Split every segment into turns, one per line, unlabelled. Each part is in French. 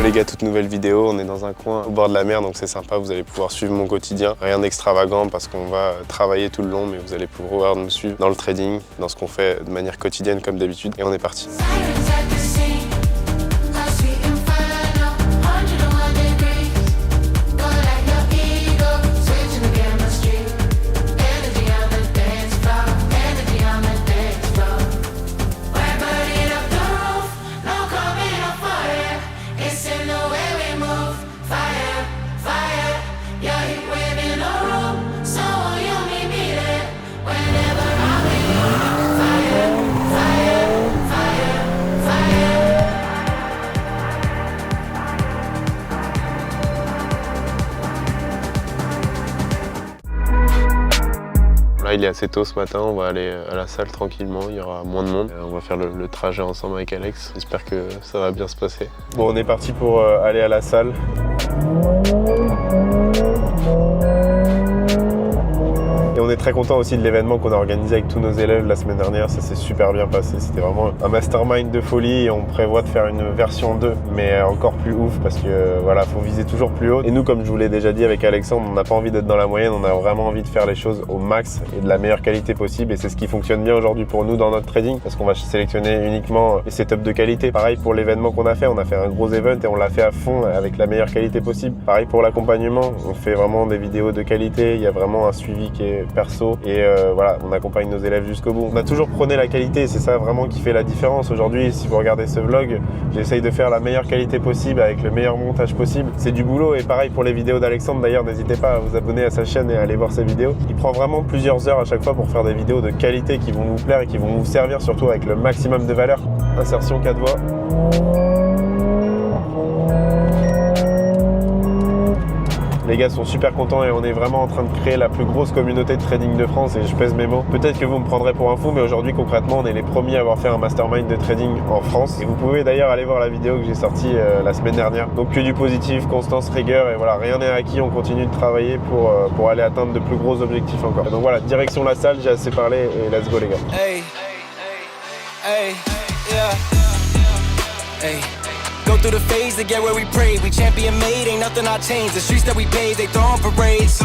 les gars, toute nouvelle vidéo, on est dans un coin au bord de la mer, donc c'est sympa, vous allez pouvoir suivre mon quotidien. Rien d'extravagant parce qu'on va travailler tout le long, mais vous allez pouvoir nous suivre dans le trading, dans ce qu'on fait de manière quotidienne comme d'habitude. Et on est parti. Là, il est assez tôt ce matin, on va aller à la salle tranquillement, il y aura moins de monde. On va faire le trajet ensemble avec Alex, j'espère que ça va bien se passer. Bon, on est parti pour aller à la salle. Et on est très content aussi de l'événement qu'on a organisé avec tous nos élèves la semaine dernière, ça s'est super bien passé. C'était vraiment un mastermind de folie et on prévoit de faire une version 2, mais encore plus ouf parce que voilà, faut viser toujours plus haut. Et nous, comme je vous l'ai déjà dit avec Alexandre, on n'a pas envie d'être dans la moyenne, on a vraiment envie de faire les choses au max et de la meilleure qualité possible. Et c'est ce qui fonctionne bien aujourd'hui pour nous dans notre trading parce qu'on va sélectionner uniquement les setups de qualité. Pareil pour l'événement qu'on a fait, on a fait un gros event et on l'a fait à fond avec la meilleure qualité possible. Pareil pour l'accompagnement, on fait vraiment des vidéos de qualité, il y a vraiment un suivi qui est perso et voilà, on accompagne nos élèves jusqu'au bout. On a toujours prôné la qualité, c'est ça vraiment qui fait la différence. Aujourd'hui, si vous regardez ce vlog, j'essaye de faire la meilleure qualité possible avec le meilleur montage possible. C'est du boulot et pareil pour les vidéos d'Alexandre d'ailleurs, n'hésitez pas à vous abonner à sa chaîne et à aller voir ses vidéos. Il prend vraiment plusieurs heures à chaque fois pour faire des vidéos de qualité qui vont vous plaire et qui vont vous servir surtout avec le maximum de valeur. Insertion 4 voies. Les gars sont super contents et on est vraiment en train de créer la plus grosse communauté de trading de France et je pèse mes mots. Peut-être que vous me prendrez pour un fou, mais aujourd'hui concrètement on est les premiers à avoir fait un mastermind de trading en France. Et vous pouvez d'ailleurs aller voir la vidéo que j'ai sortie la semaine dernière. Donc que du positif, constance, rigueur et voilà, rien n'est acquis, on continue de travailler pour aller atteindre de plus gros objectifs encore. Donc voilà, direction la salle, j'ai assez parlé et let's go les gars.
Hey, hey, yeah, hey. Go through the phase to get where we pray. We champion made, ain't nothing I changed. The streets that we paved, they throwing parades.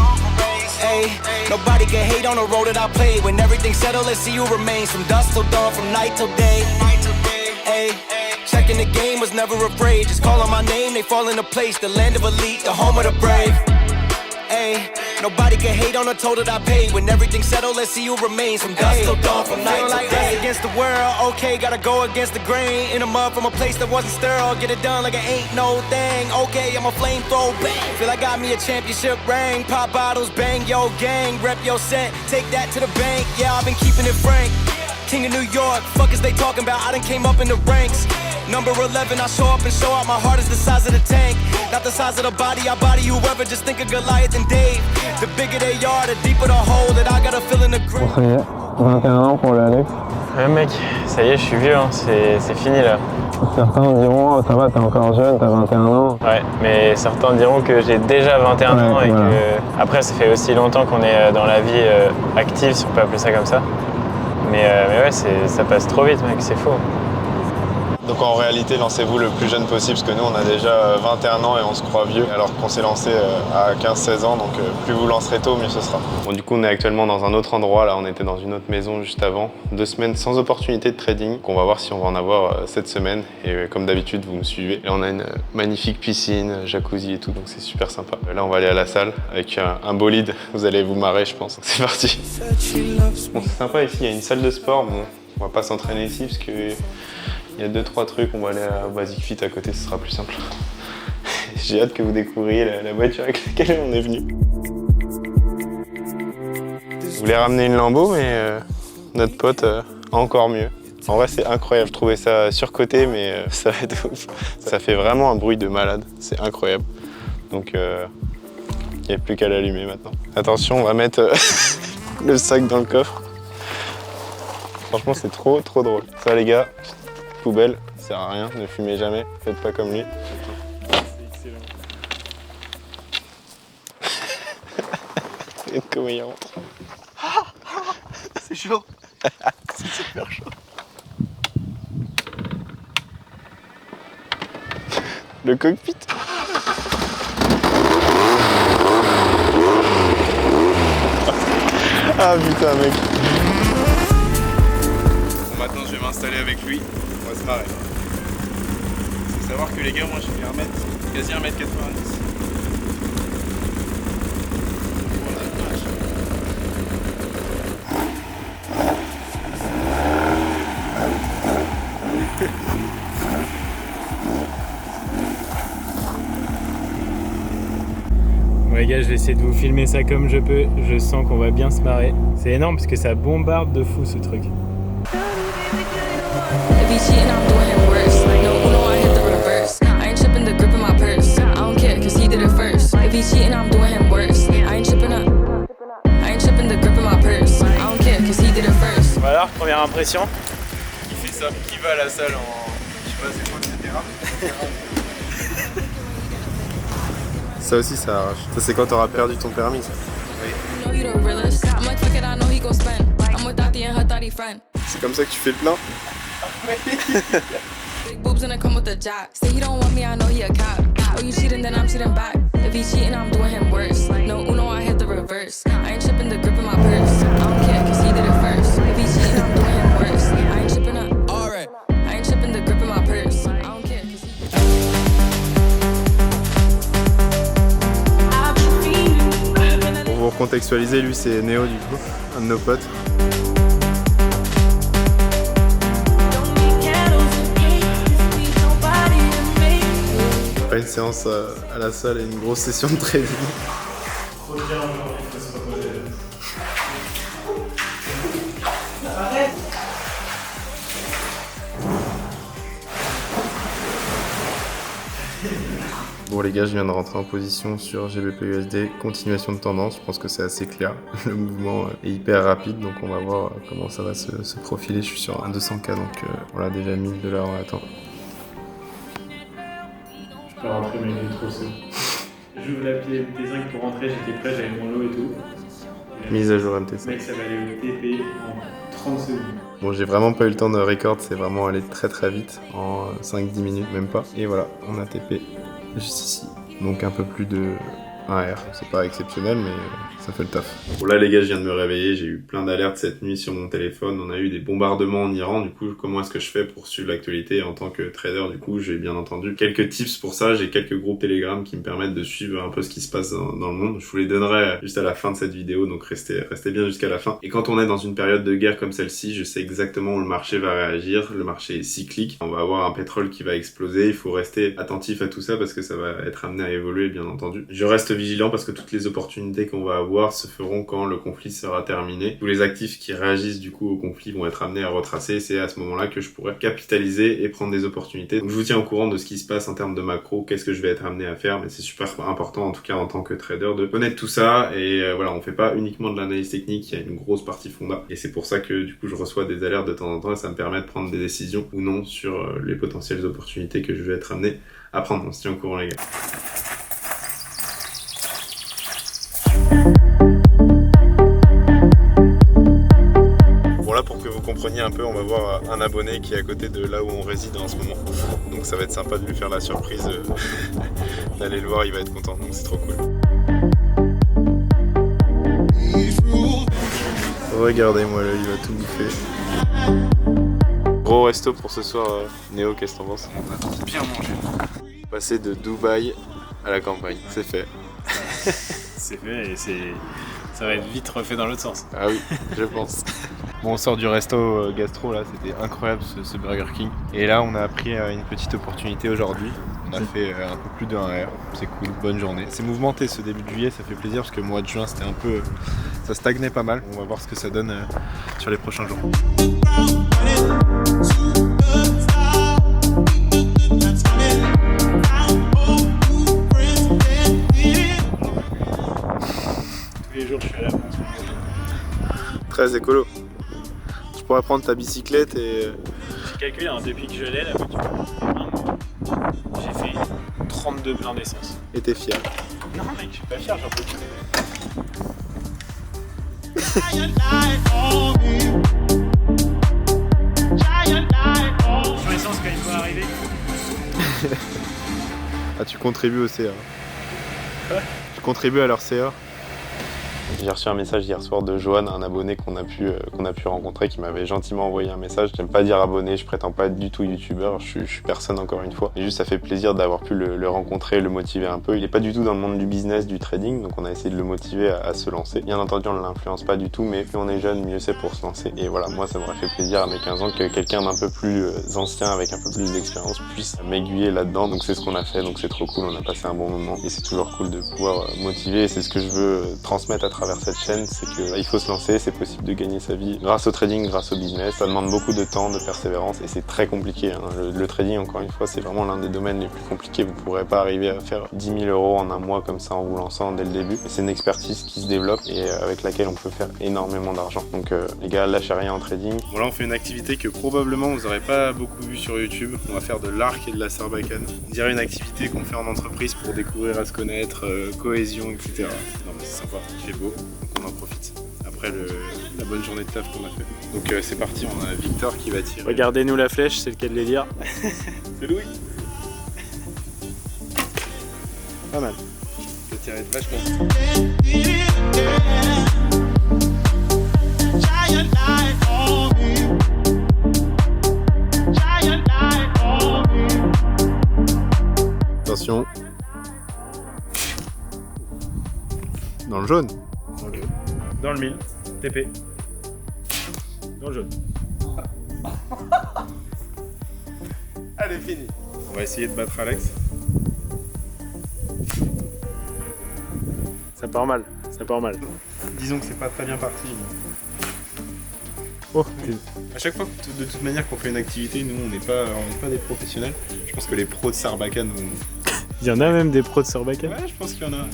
Hey, nobody can hate on the road that I played. When everything's settled, let's see who remains. From dusk till dawn, from night till day. Hey, checking the game, was never afraid. Just calling my name, they fall into place. The land of elite, the home of the brave. Hey, nobody can hate on the toll that I paid. When everything's settled, let's see who remains. From dusk till dawn, from night till like day. Against the world, okay, gotta go against the grain. In a mud from a place that wasn't sterile. Get it done like it ain't no thing. Okay, I'm a flamethrower, bang. Feel I got me a championship ring. Pop bottles, bang your gang. Rep your set, take that to the bank. Yeah, I've been keeping it frank. King of New York, fuck is they talking about? I done came up in the ranks. Number 11, I show up and show out. My heart is the size of the tank, not the size of the body. I body whoever, just think of Goliath and Dave. The bigger they are, the deeper the hole that I gotta fill in the grave.
Ça y est, 21 ans pour le Alex.
Ouais mec, ça y est, je suis vieux, hein. C'est fini là.
Certains diront, ça va, t'es encore jeune, t'as 21 ans.
Ouais, mais certains diront que j'ai déjà 21 ans et voilà. Que après ça fait aussi longtemps qu'on est dans la vie active, si on peut appeler ça comme ça. Mais ouais, ça passe trop vite mec, c'est faux.
Donc en réalité, lancez-vous le plus jeune possible parce que nous on a déjà 21 ans et on se croit vieux alors qu'on s'est lancé à 15-16 ans, donc plus vous lancerez tôt, mieux ce sera. Bon, du coup on est actuellement dans un autre endroit, là on était dans une autre maison juste avant. 2 semaines sans opportunité de trading, qu'on va voir si on va en avoir cette semaine. Et comme d'habitude vous me suivez. Là on a une magnifique piscine, jacuzzi et tout, donc c'est super sympa. Là on va aller à la salle avec un bolide, vous allez vous marrer je pense. C'est parti. Bon, c'est sympa ici, il y a une salle de sport, bon on va pas s'entraîner ici parce que il y a 2-3 trucs, on va aller à Basic Fit à côté, ce sera plus simple. J'ai hâte que vous découvriez la voiture avec laquelle on est venu. Je voulais ramener une Lambo, mais notre pote a encore mieux. En vrai, c'est incroyable. Je trouvais ça surcoté, mais ça va être ouf. Ça fait vraiment un bruit de malade. C'est incroyable. Donc, il n'y a plus qu'à l'allumer maintenant. Attention, on va mettre le sac dans le coffre. Franchement, c'est trop drôle. Ça, les gars. Poubelle, ça sert à rien, ne fumez jamais, faites pas comme lui. Et comment il rentre.
C'est chaud. C'est super chaud.
Le cockpit. Ah putain mec. Bon, maintenant je vais m'installer avec lui, on va se marrer. Faut savoir que les gars, moi j'ai fait quasi 1m90.
Bon les gars, je vais essayer de vous filmer ça comme je peux. Je sens qu'on va bien se marrer. C'est énorme parce que ça bombarde de fou ce truc.
If he cheating, I'm doing him worse. No, I hit the reverse. I ain't tripping the grip in my purse. I don't care, cause he did it first. If he cheating, I'm doing him worse. I ain't tripping the grip in my purse. I don't care, cause he did it first.
Bon alors, première impression?
Qui fait ça? Qui va à la salle en... Je sais pas, c'est quoi, etc. Ça aussi, ça arrache. Ça, c'est quand t'auras perdu ton permis, ça. Oui. C'est comme ça que tu fais le plein?
Big boobs and I come with a job. Say he don't want me, I know he a cop. Oh, you cheating, then I'm cheating back. If he cheating, I'm doing him worse. No, I hit the reverse. I ain't tripping the grip in my purse. I don't care, cause he did it first. If he cheating, I'm doing him worse. I ain't tripping up. Alright. I ain't tripping the grip in my purse. I don't care, cause he...
Pour vous recontextualiser, lui c'est Néo du coup, un de nos potes. Après une séance à la salle et une grosse session de trading. Trop bien aujourd'hui, il faut se reposer. Arrête. Bon les gars, je viens de rentrer en position sur GBP/USD, continuation de tendance, je pense que c'est assez clair. Le mouvement est hyper rapide, donc on va voir comment ça va se profiler. Je suis sur un 200K, donc on l'a déjà $1000 on attend.
Je peux rentrer mais il est trop seul. J'ouvre l'appli MT5 pour rentrer, j'étais prêt, j'avais mon lot et tout.
Mise à jour MT5.
Mec, ça va aller au TP en 30 secondes.
Bon, j'ai vraiment pas eu le temps de record, c'est vraiment allé très très vite, en 5-10 minutes même pas. Et voilà, on a TP juste ici. Donc un peu plus de 1R, c'est pas exceptionnel mais ça fait le taf. Bon là les gars, je viens de me réveiller, j'ai eu plein d'alertes cette nuit sur mon téléphone, on a eu des bombardements en Iran, du coup comment est-ce que je fais pour suivre l'actualité en tant que trader? Du coup j'ai bien entendu quelques tips pour ça, j'ai quelques groupes Telegram qui me permettent de suivre un peu ce qui se passe dans le monde. Je vous les donnerai juste à la fin de cette vidéo, donc restez bien jusqu'à la fin. Et quand on est dans une période de guerre comme celle-ci, je sais exactement où le marché va réagir, le marché est cyclique, on va avoir un pétrole qui va exploser, il faut rester attentif à tout ça parce que ça va être amené à évoluer bien entendu. Je reste vigilant parce que toutes les opportunités qu'on va avoir se feront quand le conflit sera terminé. Tous les actifs qui réagissent du coup au conflit vont être amenés à retracer, c'est à ce moment-là que je pourrai capitaliser et prendre des opportunités. Donc je vous tiens au courant de ce qui se passe en termes de macro, qu'est-ce que je vais être amené à faire, mais c'est super important en tout cas en tant que trader de connaître tout ça et voilà, on fait pas uniquement de l'analyse technique, il y a une grosse partie fonda et c'est pour ça que du coup je reçois des alertes de temps en temps et ça me permet de prendre des décisions ou non sur les potentielles opportunités que je vais être amené à prendre. On se tient au courant les gars. Pour que vous compreniez un peu, on va voir un abonné qui est à côté de là où on réside en ce moment. Donc ça va être sympa de lui faire la surprise d'aller le voir, il va être content, donc c'est trop cool. Regardez-moi là, il va tout bouffer. Gros resto pour ce soir, Néo, qu'est-ce que t'en penses?
On va bien manger.
Passer de Dubaï à la campagne, c'est fait.
C'est fait et ça va être vite refait dans l'autre sens.
Ah oui, je pense. Bon, on sort du resto gastro là, c'était incroyable ce Burger King. Et là, on a pris une petite opportunité aujourd'hui. On a fait un peu plus de 1R, c'est cool, bonne journée. C'est mouvementé ce début de juillet, ça fait plaisir parce que le mois de juin c'était un peu... ça stagnait pas mal. On va voir ce que ça donne sur les prochains jours.
Tous les jours je suis là.
Très écolo. Je pourrais prendre ta bicyclette et...
J'ai calculé, hein, depuis que je l'ai, la voiture, j'ai fait 32 pleins d'essence.
Et t'es fier.
Non mec, je suis pas fier, j'en peux plus. Sur l'essence quand il faut arriver.
Ah, tu contribues au CA. Tu contribues à leur CA. J'ai reçu un message hier soir de Johan, un abonné qu'on a pu rencontrer, qui m'avait gentiment envoyé un message. J'aime pas dire abonné, je prétends pas être du tout youtubeur, je suis personne encore une fois. Et juste ça fait plaisir d'avoir pu le rencontrer, le motiver un peu. Il est pas du tout dans le monde du business, du trading, donc on a essayé de le motiver à se lancer. Bien entendu on ne l'influence pas du tout, mais plus on est jeune, mieux c'est pour se lancer. Et voilà, moi ça m'aurait fait plaisir à mes 15 ans que quelqu'un d'un peu plus ancien, avec un peu plus d'expérience, puisse m'aiguiller là-dedans. Donc c'est ce qu'on a fait, donc c'est trop cool, on a passé un bon moment. Et c'est toujours cool de pouvoir motiver, et c'est ce que je veux transmettre à travers cette chaîne, c'est qu'il faut se lancer, c'est possible de gagner sa vie grâce au trading, grâce au business. Ça demande beaucoup de temps, de persévérance, et c'est très compliqué. Hein. Le trading, encore une fois, c'est vraiment l'un des domaines les plus compliqués. Vous ne pourrez pas arriver à faire 10 000 € en un mois comme ça en vous lançant dès le début. C'est une expertise qui se développe et avec laquelle on peut faire énormément d'argent. Donc les gars, lâchez rien en trading. Bon là, on fait une activité que probablement vous n'aurez pas beaucoup vue sur YouTube. On va faire de l'arc et de la sarbacane. On dirait une activité qu'on fait en entreprise pour découvrir à se connaître, cohésion, etc. Non mais c'est sympa, il fait beau. On en profite après la bonne journée de taf qu'on a fait. Donc c'est parti, on a Victor qui va tirer.
Regardez-nous la flèche, c'est le cas de les dire.
C'est Louis. Pas mal. Je vais tirer vachement. Attention. Dans le jaune.
Ok. Dans le mille, TP. Dans le jaune.
Allez, fini. On va essayer de battre Alex.
Ça part mal, ça part mal.
Disons que c'est pas très bien parti. Mais...
Oh.
À chaque fois, de toute manière, qu'on fait une activité, nous, on n'est pas des professionnels. Je pense que les pros de Sarbacane vont...
Il y en a même des pros de Sarbacane.
Ouais, je pense qu'il y en a.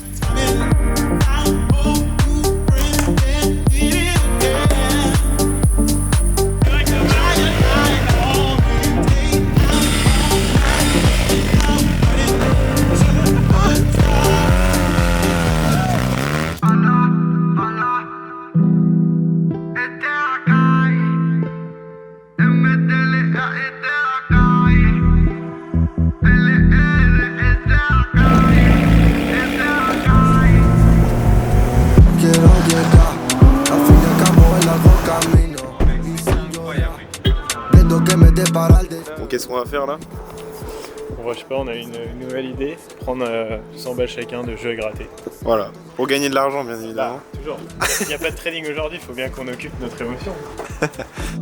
Bon, qu'est-ce qu'on va faire là?
Bon, je sais pas, on a une nouvelle idée. Prendre 100 balles chacun de jeux à gratter.
Voilà, pour gagner de l'argent bien évidemment.
Toujours. Il n'y a pas de trading aujourd'hui, il faut bien qu'on occupe notre émotion.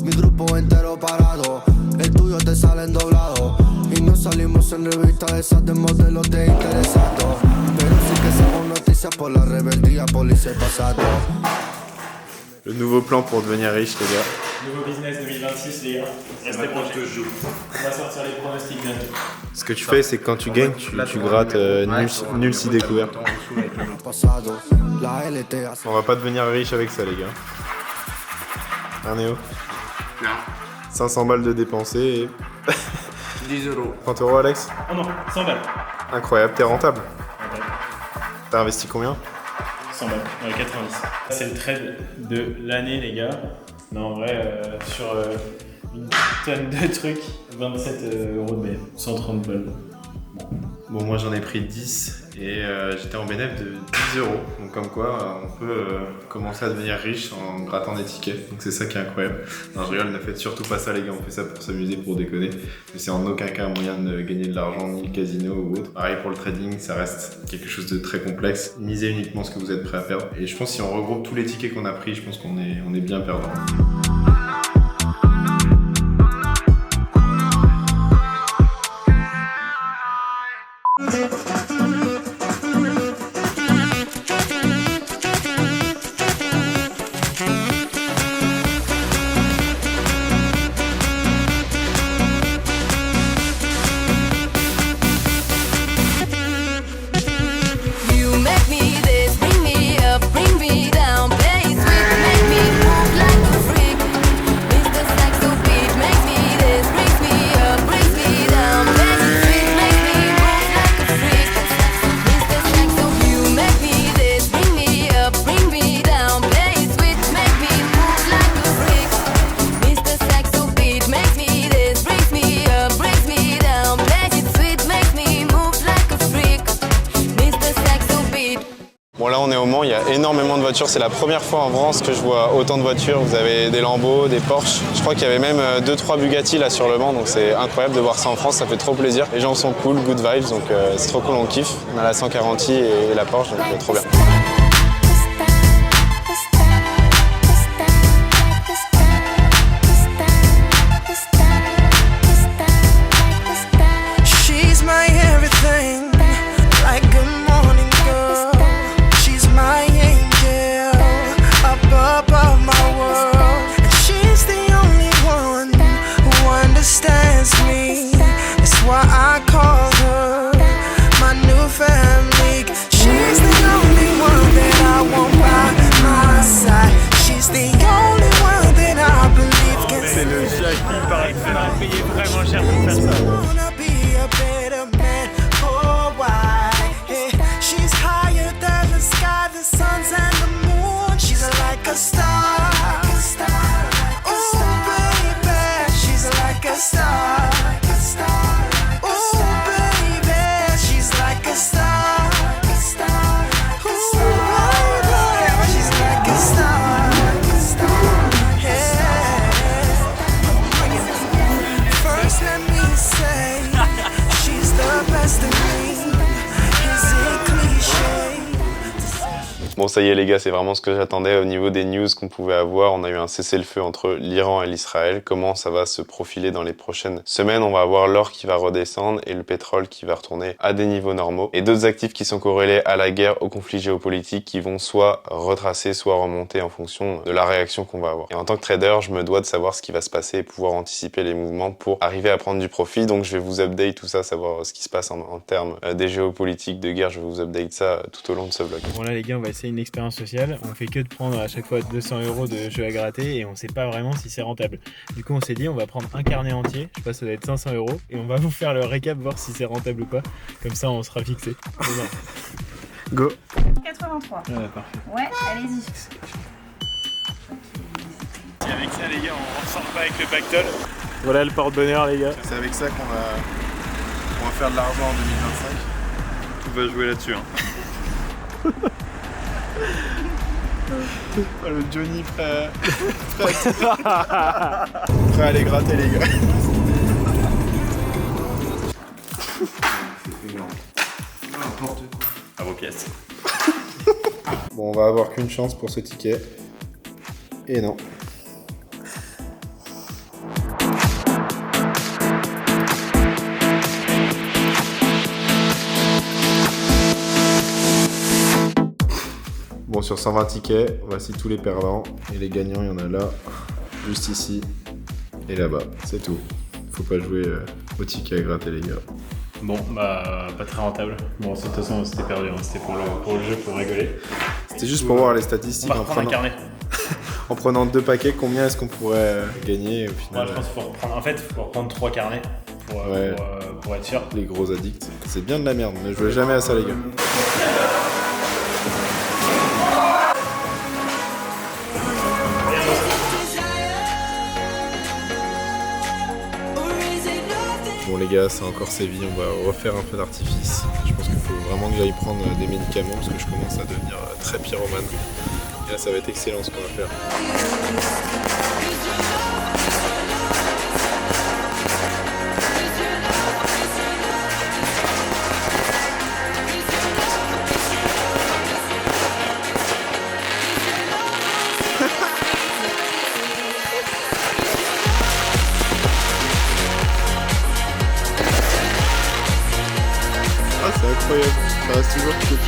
Mi grupo entero parado, el tuyo te salen doblado. Y no salimos en revista de esas de modelos de interesados. Pero sí que somos noticias por la rebeldía, policía pasado.
Le nouveau plan pour devenir riche, les gars.
Nouveau business 2026, les gars. Restez proches. On va sortir les pronostics bientôt.
Ce que tu fais, c'est que quand tu gagnes, tu grattes nul si découvert. On va pas devenir riche avec ça, les gars. Hein, Néo?
Non.
500 balles de dépensés et...
10 €.
30 €, Alex?
Oh non, 100 balles.
Incroyable, t'es rentable.
Ouais.
T'as investi combien?
100 balles, 90. C'est le trade de l'année, les gars. Non, en vrai, sur une tonne de trucs, 27 € de BF, 130 balles.
Bon, moi j'en ai pris 10 et j'étais en bénéfice de 10 €. Donc comme quoi, on peut commencer à devenir riche en grattant des tickets. Donc c'est ça qui est incroyable. Non, je rigole, ne faites surtout pas ça, les gars. On fait ça pour s'amuser, pour déconner. Mais c'est en aucun cas un moyen de gagner de l'argent, ni le casino ou autre. Pareil pour le trading, ça reste quelque chose de très complexe. Misez uniquement ce que vous êtes prêt à perdre. Et je pense que si on regroupe tous les tickets qu'on a pris, je pense qu'on est bien perdant.
You make me this, bring me up, bring me down, play sweet, make me move like a freak. Mr. Saxo beat, make me this, brings me up, brings me down, play sweet, make me move like a freak.
là on est au Mans, il y a énormément de voitures. C'est la première fois en France que je vois autant de voitures. Vous avez des Lambo, des Porsche. Je crois qu'il y avait même 2-3 Bugatti là sur le Mans, donc c'est incroyable de voir ça en France, ça fait trop plaisir. Les gens sont cool, good vibes, donc c'est trop cool, on kiffe. On a la 140i et la Porsche, donc trop bien.
C'est le Jacques qui paraît que ça va payer vraiment cher pour faire ça.
Bon ça y est les gars, c'est vraiment ce que j'attendais au niveau des news qu'on pouvait avoir. On a eu un cessez-le-feu entre l'Iran et l'Israël. Comment ça va se profiler dans les prochaines semaines? On va avoir l'or qui va redescendre et le pétrole qui va retourner à des niveaux normaux. Et d'autres actifs qui sont corrélés à la guerre, au conflit géopolitique, qui vont soit retracer, soit remonter en fonction de la réaction qu'on va avoir. Et en tant que trader, je me dois de savoir ce qui va se passer et pouvoir anticiper les mouvements pour arriver à prendre du profit. Donc je vais vous update tout ça, savoir ce qui se passe en termes des géopolitiques, de guerre. Je vais vous update ça tout au long de ce vlog.
Bon là les gars, on va essayer une expérience sociale. On fait que de prendre à chaque fois 200 € de jeux à gratter et on sait pas vraiment si c'est rentable. Du coup on s'est dit on va prendre un carnet entier, je sais pas, ça doit être 500 € et on va vous faire le récap, voir si c'est rentable ou pas. Comme ça on sera fixé. Go.
83.
Ouais, parfait.
Ouais, allez-y.
Et avec ça les gars, on ressort pas avec le pactole. Voilà le porte-bonheur les gars.
C'est avec ça qu'on va faire de l'argent en 2025.
Tout va jouer là-dessus. Hein.
Oh, le Johnny prêt à aller gratter les gars.
À vos pièces.
Bon, on va avoir qu'une chance pour ce ticket. Et non. Bon, sur 120 tickets, voici tous les perdants. Et les gagnants, il y en a là, juste ici et là-bas. C'est tout. Faut pas jouer au ticket à gratter, les gars.
Bon, bah, pas très rentable. Bon, de toute façon, c'était perdu. Hein. C'était pour le jeu, pour rigoler.
C'était juste pour voir les statistiques.
On va reprendre un carnet.
En prenant 2 paquets, combien est-ce qu'on pourrait gagner au final?
Moi, je pense qu'il faut reprendre. En fait, il faut reprendre 3 carnets pour être sûr.
Les gros addicts. C'est bien de la merde. Ne jouez jamais à ça, les gars. Bon les gars, c'est encore sévi, on va refaire un feu d'artifice. Je pense qu'il faut vraiment que j'aille prendre des médicaments parce que je commence à devenir très pyromane. Et là ça va être excellent ce qu'on va faire. C'est incroyable, ça reste toujours cool.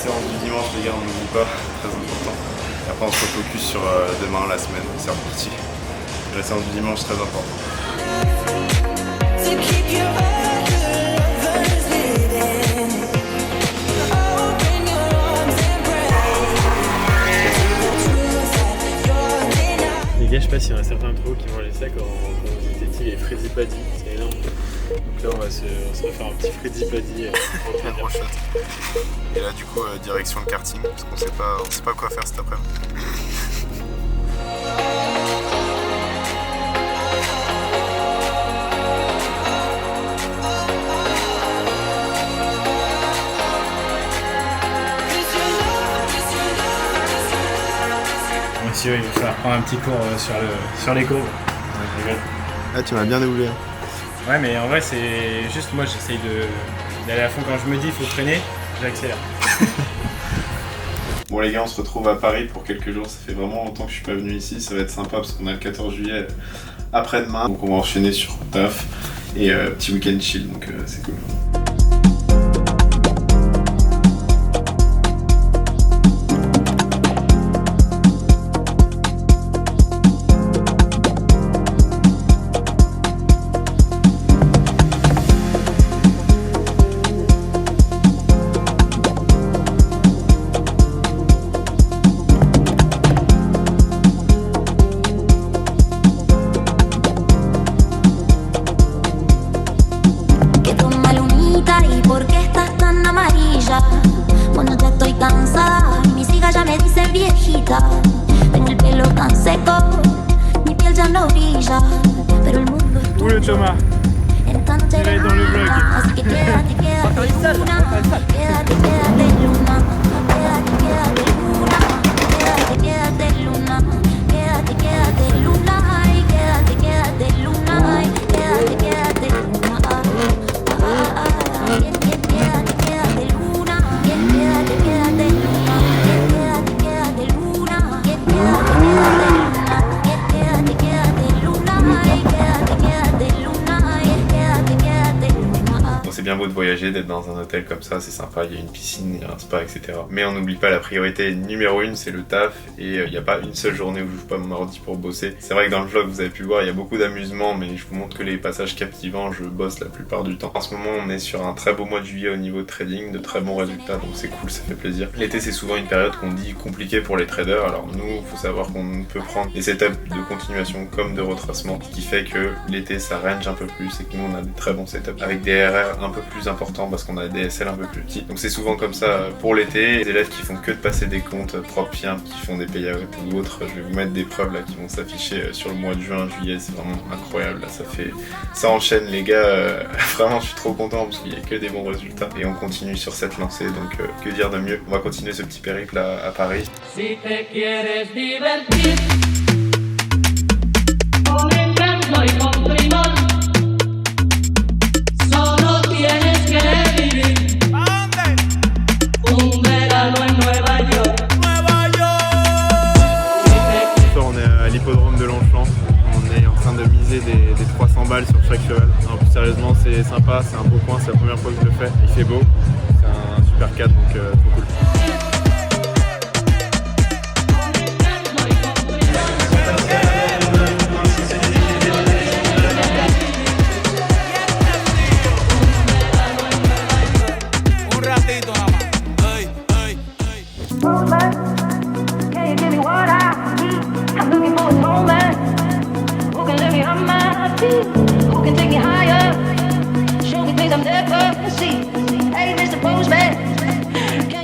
Séance du dimanche les gars, on n'oublie pas, très important. Après on se refocus sur demain, la semaine, c'est reparti. La séance du dimanche très important.
Les gars, je sais pas s'il y en a certains paddy, c'est énorme. Donc là on va se refaire un petit Freddy paddy pour
Plein de rochette. Et là du coup direction le karting parce qu'on sait pas quoi faire cet après-midi.
Monsieur, il va falloir prendre un petit cours sur les courbes.
Ah tu m'as bien déboulé.
Ouais, mais en vrai, c'est juste moi, j'essaye d'aller à fond quand je me dis il faut freiner, j'accélère.
Bon les gars, on se retrouve à Paris pour quelques jours, ça fait vraiment longtemps que je suis pas venu ici, ça va être sympa parce qu'on a le 14 juillet après-demain. Donc on va enchaîner sur taf et petit week-end chill, donc c'est cool.
Bueno, ya estoy cansada y mis hijas ya me dicen viejita. Tengo el pelo tan seco, mi piel ya no brilla, pero el mundo es
Où le Thomas?
en esta noche
Il est dans le vlog.
así que quédate, quédate luna, quédate, quédate luna, quédate, quédate luna, quédate, quédate luna, quédate, quédate luna, ay, quédate, quédate luna, ay, quédate, quédate luna,
C'est bien beau de voyager, d'être dans un hôtel comme ça, c'est sympa, il y a une piscine, il y a un spa, etc. Mais on n'oublie pas la priorité numéro 1, c'est le taf, et il n'y a pas une seule journée où je joue pas mon ordi pour bosser. C'est vrai que dans le vlog, vous avez pu voir, il y a beaucoup d'amusement, mais je vous montre que les passages captivants, je bosse la plupart du temps. En ce moment, on est sur un très beau mois de juillet au niveau de trading, de très bons résultats, donc c'est cool, ça fait plaisir. L'été, c'est souvent une période qu'on dit compliquée pour les traders, alors nous, faut savoir qu'on peut prendre des setups de continuation comme de retracement, ce qui fait que l'été, ça range un peu plus, et que nous, on a des très bons setups, avec des RR un peu plus importants, parce qu'on a des SL un peu plus petits. Donc c'est souvent comme ça pour l'été. Les élèves qui font que de passer des comptes propres firmes, qui font des payouts ou autres, je vais vous mettre des preuves là qui vont s'afficher sur le mois de juin, juillet, c'est vraiment incroyable. Là, ça enchaîne les gars. Vraiment, je suis trop content parce qu'il n'y a que des bons résultats et on continue sur cette lancée. Donc que dire de mieux? On va continuer ce petit périple à Paris.
Si te quieres divertir, con encanto y con primor, solo tienes que vivir un verano en Nueva York.
On est à l'hippodrome de Longchamp, on est en train de miser des 300 balles sur chaque cheval. Non, plus sérieusement, c'est sympa, c'est un beau coin, c'est la première fois que je le fais. Il fait beau, c'est un super cadre, donc trop cool.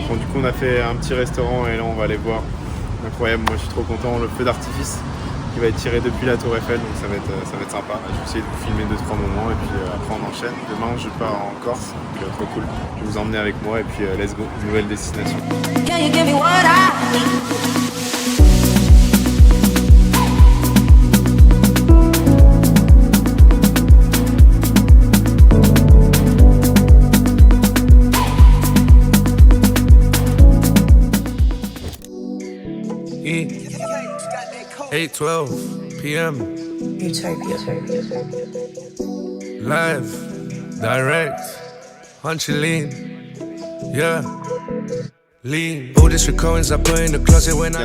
Bon, du coup on a fait un petit restaurant et là on va aller voir. Incroyable, moi je suis trop content, le feu d'artifice qui va être tiré depuis la tour Eiffel, donc ça va être sympa. Je vais essayer de vous filmer 2-3 moments et puis après on enchaîne. Demain je pars en Corse, donc trop cool. Je vais vous emmener avec moi et puis let's go, nouvelle destination.
E 8:12 p.m.
Utopia.
Live, direct, punchy lean, yeah.
On est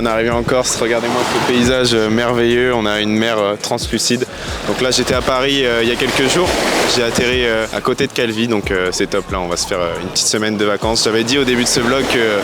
arrivé en Corse, regardez-moi ce paysage merveilleux, on a une mer translucide. Donc là j'étais à Paris il y a quelques jours, j'ai atterri à côté de Calvi, donc c'est top, là on va se faire une petite semaine de vacances. J'avais dit au début de ce vlog que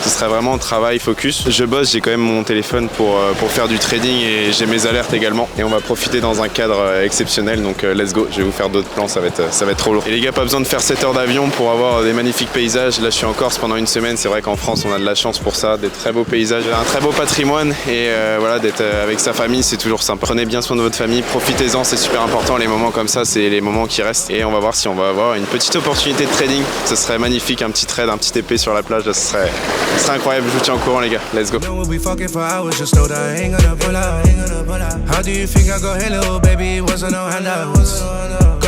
ce serait vraiment travail focus. Je bosse, j'ai quand même mon téléphone pour faire du trading et j'ai mes alertes également. Et on va profiter dans un cadre exceptionnel, donc let's go, je vais vous faire d'autres plans, ça va être trop lourd. Et les gars, pas besoin de faire 7 heures d'avion pour avoir des magnifiques paysages. Là je suis en Corse pendant une semaine, c'est vrai qu'en France on a de la chance pour ça, des très beaux paysages, un très beau patrimoine et voilà, d'être avec sa famille c'est toujours sympa. Prenez bien soin de votre famille, profitez-en, c'est super important, les moments comme ça c'est les moments qui restent et on va voir si on va avoir une petite opportunité de trading. Ce serait magnifique, un petit trade, un petit épée sur la plage, là, ce serait incroyable. Je vous tiens au courant les gars, let's go.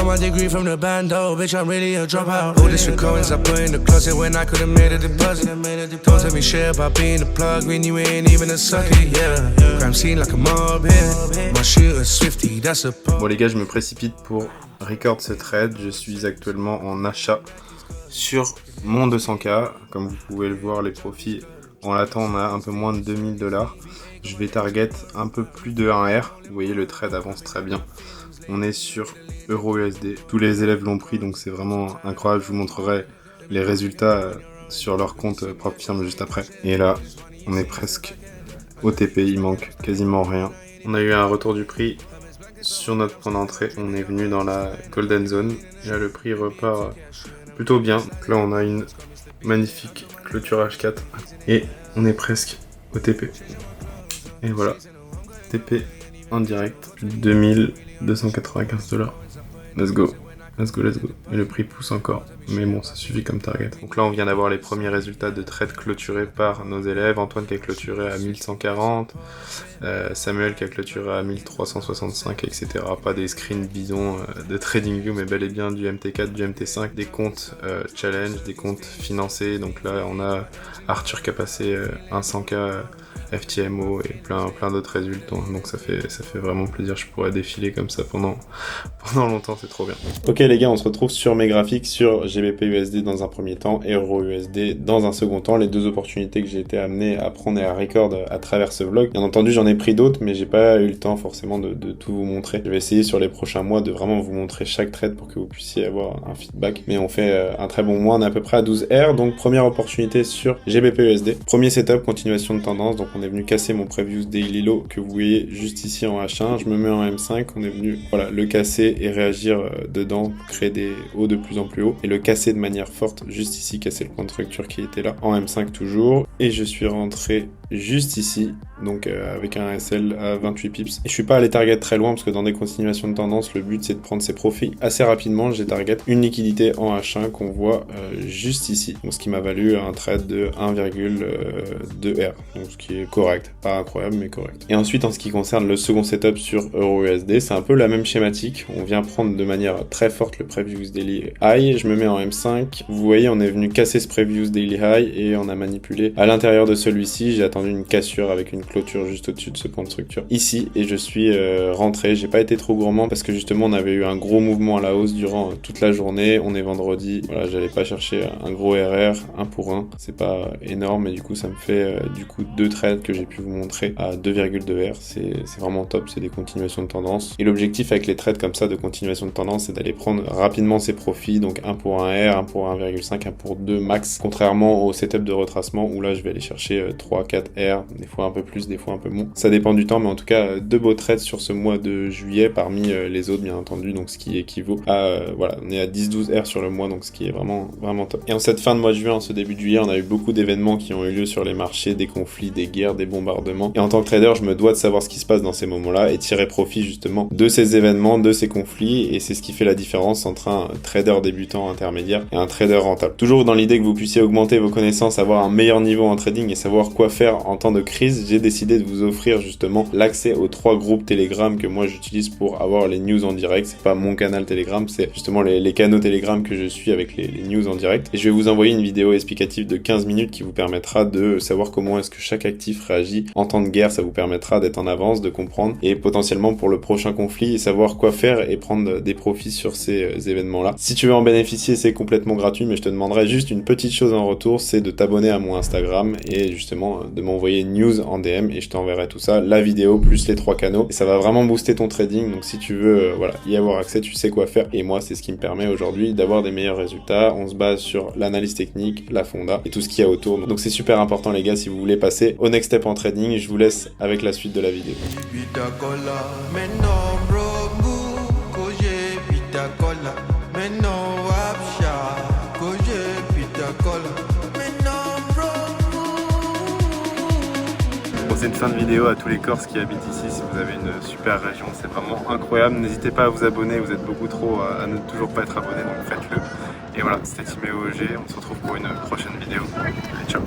My degree from the bando, bitch, I'm really a dropout. All this recordings I put in the closet when I could've made a deposit. Don't tell me shit about being the plug when you ain't even a sucker, yeah. Crime scene like a mob here. My shooter Swifty, that's a pop.
Bon les gars, je me précipite pour record ce trade. Je suis actuellement en achat sur mon 200K. Comme vous pouvez le voir, les profits, on l'attend, on a un peu moins de 2000$. Je vais target un peu plus de 1R. Vous voyez, le trade avance très bien. On est sur EURUSD. Tous les élèves l'ont pris, donc c'est vraiment incroyable. Je vous montrerai les résultats sur leur compte propre firme juste après. Et là, on est presque au TP, il manque quasiment rien. On a eu un retour du prix sur notre point d'entrée. On est venu dans la Golden Zone. Et là, le prix repart plutôt bien. Donc là, on a une magnifique clôture H4. Et on est presque au TP. Et voilà, TP en direct, 2295$. Let's go, let's go, let's go. Et le prix pousse encore, mais bon, ça suffit comme target. Donc là, on vient d'avoir les premiers résultats de trade clôturés par nos élèves. Antoine qui a clôturé à 1140, Samuel qui a clôturé à 1365, etc. Pas des screens bidons de TradingView, mais bel et bien du MT4, du MT5, des comptes challenge, des comptes financés. Donc là, on a Arthur qui a passé un 100K FTMO et plein d'autres résultats, donc ça fait vraiment plaisir. Je pourrais défiler comme ça pendant longtemps, c'est trop bien. Ok les gars, on se retrouve sur mes graphiques sur GBP USD dans un premier temps et EURUSD dans un second temps, les deux opportunités que j'ai été amené à prendre et à record à travers ce vlog. Bien entendu, j'en ai pris d'autres, mais j'ai pas eu le temps forcément de tout vous montrer. Je vais essayer sur les prochains mois de vraiment vous montrer chaque trade pour que vous puissiez avoir un feedback, mais on fait un très bon mois, on est à peu près à 12R, donc première opportunité sur GBP USD. Premier setup, continuation de tendance, donc on est venu casser mon previous daily low que vous voyez juste ici en H1, je me mets en M5, on est venu voilà, le casser et réagir dedans, créer des hauts de plus en plus hauts et le casser de manière forte juste ici, casser le point de structure qui était là en M5 toujours, et je suis rentré juste ici, donc avec un SL à 28 pips. Et je suis pas allé target très loin parce que dans des continuations de tendance, le but c'est de prendre ses profits assez rapidement. J'ai target une liquidité en H1 qu'on voit juste ici, donc ce qui m'a valu un trade de 1,2R, donc ce qui est correct, pas incroyable mais correct. Et ensuite en ce qui concerne le second setup sur EURUSD, c'est un peu la même schématique. On vient prendre de manière très forte le previous daily high, je me mets en M5, vous voyez on est venu casser ce previous daily high et on a manipulé à l'intérieur de celui-ci. J'ai attendu une cassure avec une clôture juste au-dessus de ce point de structure ici et je suis rentré. J'ai pas été trop gourmand parce que justement on avait eu un gros mouvement à la hausse durant toute la journée. On est vendredi, voilà, j'allais pas chercher un gros RR 1 pour 1, c'est pas énorme, mais du coup ça me fait du coup deux trades que j'ai pu vous montrer à 2,2R. C'est vraiment top, c'est des continuations de tendance et l'objectif avec les trades comme ça de continuation de tendance, c'est d'aller prendre rapidement ses profits, donc 1 pour 1R, 1 pour 1,5, 1 pour 2 max, contrairement au setup de retracement où là je vais aller chercher 3, 4 R, des fois un peu plus, des fois un peu moins. Ça dépend du temps, mais en tout cas, deux beaux trades sur ce mois de juillet parmi les autres, bien entendu, donc ce qui équivaut à, voilà, on est à 10-12 R sur le mois, donc ce qui est vraiment top. Et en cette fin de mois de juillet, en ce début de juillet, on a eu beaucoup d'événements qui ont eu lieu sur les marchés, des conflits, des guerres, des bombardements. Et en tant que trader, je me dois de savoir ce qui se passe dans ces moments-là et tirer profit justement de ces événements, de ces conflits, et c'est ce qui fait la différence entre un trader débutant intermédiaire et un trader rentable. Toujours dans l'idée que vous puissiez augmenter vos connaissances, avoir un meilleur niveau en trading et savoir quoi faire Alors en temps de crise, j'ai décidé de vous offrir justement l'accès aux 3 groupes Telegram que moi j'utilise pour avoir les news en direct. C'est pas mon canal Telegram, c'est justement les canaux Telegram que je suis avec les news en direct. Et je vais vous envoyer une vidéo explicative de 15 minutes qui vous permettra de savoir comment est-ce que chaque actif réagit en temps de guerre. Ça vous permettra d'être en avance, de comprendre et potentiellement pour le prochain conflit et savoir quoi faire et prendre des profits sur ces événements-là. Si tu veux en bénéficier, c'est complètement gratuit, mais je te demanderai juste une petite chose en retour, c'est de t'abonner à mon Instagram et justement de m'envoyer une news en DM et je t'enverrai tout ça, la vidéo plus les 3 canaux. Et ça va vraiment booster ton trading. Donc si tu veux voilà, y avoir accès, tu sais quoi faire. Et moi, c'est ce qui me permet aujourd'hui d'avoir des meilleurs résultats. On se base sur l'analyse technique, la fonda et tout ce qu'il y a autour. Donc c'est super important les gars, si vous voulez passer au next step en trading, je vous laisse avec la suite de la vidéo. Bon, c'est une fin de vidéo à tous les Corses qui habitent ici. Si vous avez une super région, c'est vraiment incroyable. N'hésitez pas à vous abonner, vous êtes beaucoup trop à ne toujours pas être abonné, donc faites-le. Et voilà, c'était Team EOG, on se retrouve pour une prochaine vidéo. Allez, ciao.